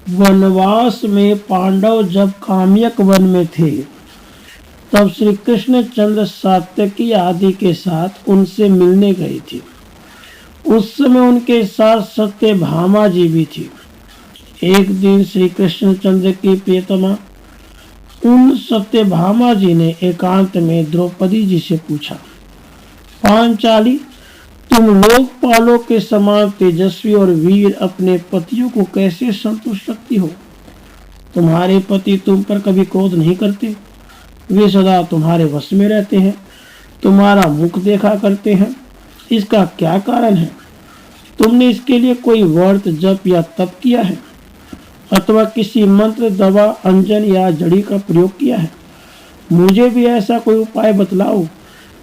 वनवास में पांडव जब काम्यक वन में थे, तब श्री कृष्ण चंद्र सात्यकी आदि के साथ उनसे मिलने गए थे। उस समय उनके साथ सत्यभामा जी भी थी। एक दिन श्री कृष्ण चंद्र की प्रियतमा उन सत्यभामा जी ने एकांत में द्रौपदी जी से पूछा, पांचाली, तुम लोकपालों के समान तेजस्वी और वीर अपने पतियों को कैसे संतुष्ट रखती हो? तुम्हारे पति तुम पर कभी क्रोध नहीं करते, वे सदा तुम्हारे वश में रहते हैं, तुम्हारा मुख देखा करते हैं। इसका क्या कारण है? तुमने इसके लिए कोई व्रत, जप या तप किया है, अथवा किसी मंत्र, दवा, अंजन या जड़ी का प्रयोग किया है? मुझे भी ऐसा कोई उपाय बतलाओ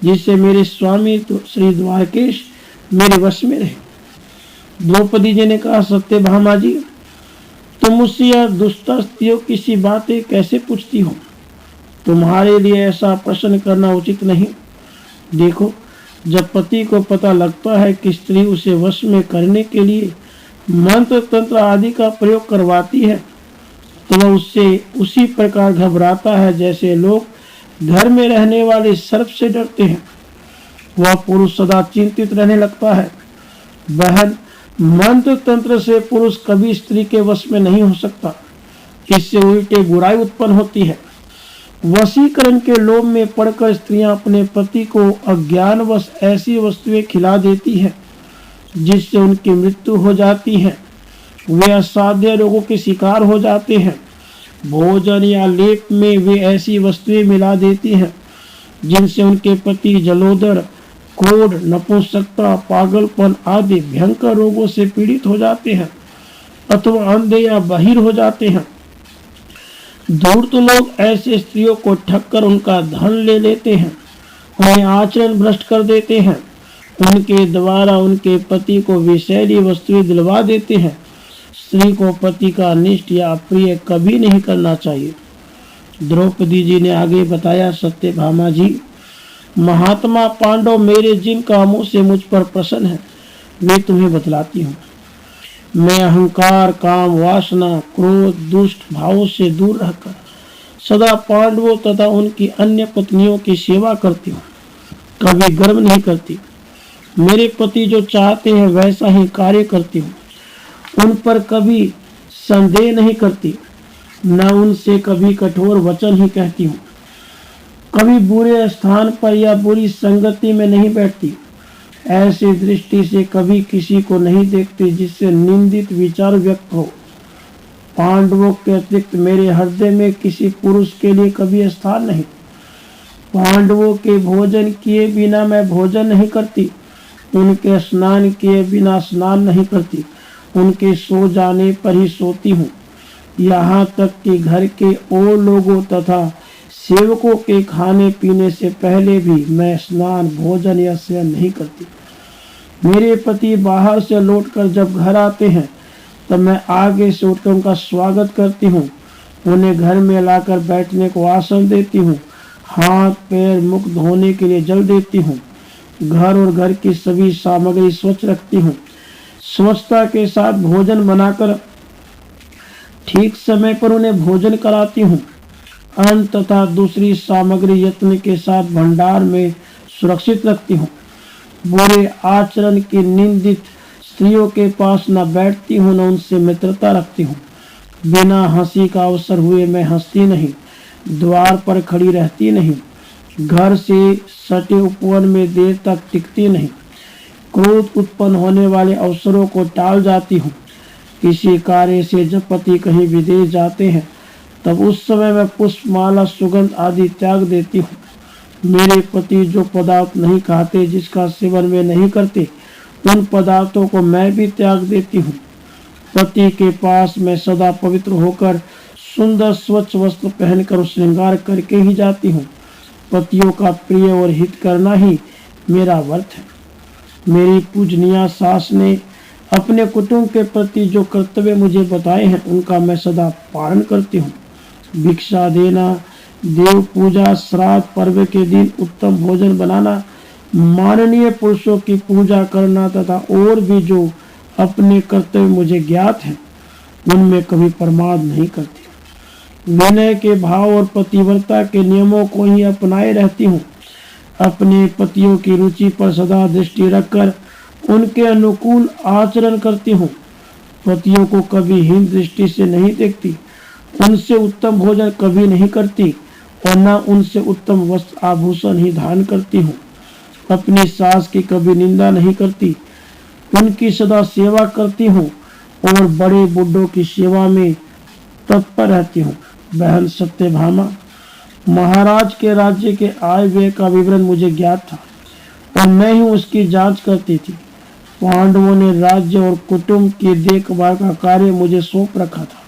जिससे मेरे स्वामी श्री द्वारकेश मेरे वश में रहे। द्रौपदी जी ने कहा, सत्यभामा जी, तुम मुझसे यह दुष्ट स्त्रियों की सी बातें कैसे पूछती हो? तुम्हारे लिए ऐसा प्रश्न करना उचित नहीं। देखो, जब पति को पता लगता है कि स्त्री उसे वश में करने के लिए मंत्र, तंत्र आदि का प्रयोग करवाती है, तो वह उससे उसी प्रकार घबराता है जैसे लोग घर में रहने वाले सर्प से डरते हैं। वह पुरुष सदा चिंतित रहने लगता है। बहन, मंत्र तंत्र से पुरुष कभी स्त्री के वश में नहीं हो सकता। इससे उल्टे बुराई उत्पन्न होती है। वशीकरण के लोभ में पड़कर स्त्रियां अपने पति को अज्ञानवश ऐसी वस्तुएं खिला देती हैं जिससे उनकी मृत्यु हो जाती है। वे असाध्य रोगों के शिकार हो जाते हैं। भोजन या लेप में वे ऐसी वस्तुएं मिला देती हैं जिनसे उनके पति जलोदर, कोढ़, नपुंसकता, पागलपन आदि भयंकर रोगों से पीड़ित हो जाते हैं अथवा अंधे या बहिर हो जाते हैं। धूर्त लोग ऐसे स्त्रियों को ठगकर उनका धन ले लेते हैं, उन्हें आचरण भ्रष्ट कर देते हैं, उनके द्वारा उनके पति को विषैली वस्तुएं दिलवा देते हैं। स्त्री को पति का अनिष्ट या अप्रिय कभी नहीं करना चाहिए। द्रौपदी जी ने आगे बताया, सत्यभामा जी, महात्मा पांडव मेरे जिन कामों से मुझ पर प्रसन्न है, वे तुम्हें बतलाती हूँ। मैं अहंकार, काम, वासना, क्रोध, दुष्ट भावों से दूर रहकर सदा पांडवों तथा उनकी अन्य पत्नियों की सेवा करती हूँ। कभी गर्व नहीं करती। मेरे पति जो चाहते हैं वैसा ही कार्य करती हूँ। उन पर कभी संदेह नहीं करती, न उनसे कभी कठोर वचन ही कहती हूँ। कभी बुरे स्थान पर या बुरी संगति में नहीं बैठती। ऐसी दृष्टि से कभी किसी को नहीं देखती जिससे निंदित विचार व्यक्त हो। पांडवों के अतिरिक्त मेरे हृदय में किसी पुरुष के लिए कभी स्थान नहीं। पांडवों के भोजन किए बिना मैं भोजन नहीं करती, उनके स्नान किए बिना स्नान नहीं करती, उनके सो जाने पर ही सोती हूँ। यहाँ तक कि घर के और लोगों तथा सेवकों के खाने पीने से पहले भी मैं स्नान, भोजन या सेवन नहीं करती। मेरे पति बाहर से लौटकर जब घर आते हैं तब मैं आगे से उठकर उनका स्वागत करती हूँ, उन्हें घर में लाकर बैठने को आसन देती हूँ, हाथ पैर मुख धोने के लिए जल देती हूँ, घर और घर की सभी सामग्री स्वच्छ रखती हूँ, स्वच्छता के साथ भोजन बनाकर ठीक समय पर उन्हें भोजन कराती हूँ, अन्न तथा दूसरी सामग्री यत्न के साथ भंडार में सुरक्षित रखती हूँ। बुरे आचरण की निंदित स्त्रियों के पास न बैठती हूँ, न उनसे मित्रता रखती हूँ। बिना हंसी का अवसर हुए मैं हंसती नहीं, द्वार पर खड़ी रहती नहीं, घर से सटे उपवन में देर तक टिकती नहीं, क्रोध उत्पन्न होने वाले अवसरों को टाल जाती हूँ। किसी कार्य से जब पति कहीं विदेश जाते हैं तब उस समय मैं पुष्पमाला, सुगंध आदि त्याग देती हूँ। मेरे पति जो पदार्थ नहीं खाते, जिसका सेवन वे नहीं करते, उन पदार्थों को मैं भी त्याग देती हूँ। पति के पास मैं सदा पवित्र होकर सुंदर स्वच्छ वस्त्र पहनकर श्रृंगार करके ही जाती हूँ। पतियों का प्रिय और हित करना ही मेरा व्रत है। मेरी पूजनीय सास ने अपने कुटुंब के प्रति जो कर्तव्य मुझे बताए हैं उनका मैं सदा पालन करती हूँ। भिक्षा देना, देव पूजा, श्राद्ध पर्व के दिन उत्तम भोजन बनाना, माननीय पुरुषों की पूजा करना तथा और भी जो अपने कर्तव्य मुझे ज्ञात हैं उनमें कभी प्रमाद नहीं करती। विनय के भाव और पतिव्रता के नियमों को ही अपनाए रहती हूँ। अपने पतियों की रुचि पर सदा दृष्टि रखकर उनके अनुकूल आचरण करती हूँ। पतियों को कभी हीन दृष्टि से नहीं देखती, उनसे उत्तम भोजन कभी नहीं करती और न उनसे उत्तम वस्त्र आभूषण ही धारण करती हूँ। अपनी सास की कभी निंदा नहीं करती, उनकी सदा सेवा करती हूँ और बड़े बुड्ढों की सेवा में तत्पर रहती हूँ। बहन सत्यभामा, महाराज के राज्य के आय व्यय का विवरण मुझे ज्ञात था और मैं ही उसकी जांच करती थी। पांडवों ने राज्य और कुटुंब की देखभाल का कार्य मुझे सौंप रखा था।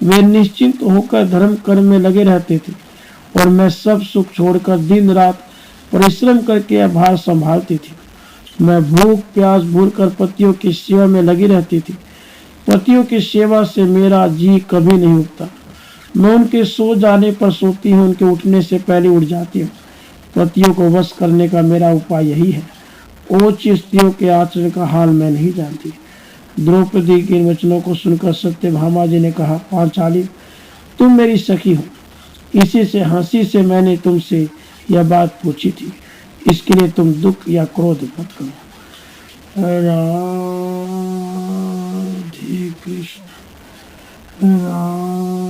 वे निश्चिंत होकर धर्म कर्म में लगे रहते थे और मैं सब सुख छोड़कर दिन रात परिश्रम करके यह भार संभालती थी। मैं भूख प्यास भूलकर पतियों की सेवा में लगी रहती थी। पतियों की सेवा से मेरा जी कभी नहीं उठता। मैं उनके सो जाने पर सोती हूँ, उनके उठने से पहले उठ जाती हूँ। पतियों को वश करने का मेरा उपाय यही है। ओछ स्त्रियों के आचरण का हाल मैं नहीं जानती। द्रौपदी के इन वचनों को सुनकर सत्यभामा जी ने कहा, पांचाली, तुम मेरी सखी हो, इसी से हंसी से मैंने तुमसे यह बात पूछी थी। इसके लिए तुम दुख या क्रोध मत करो। राधे कृष्ण। राधे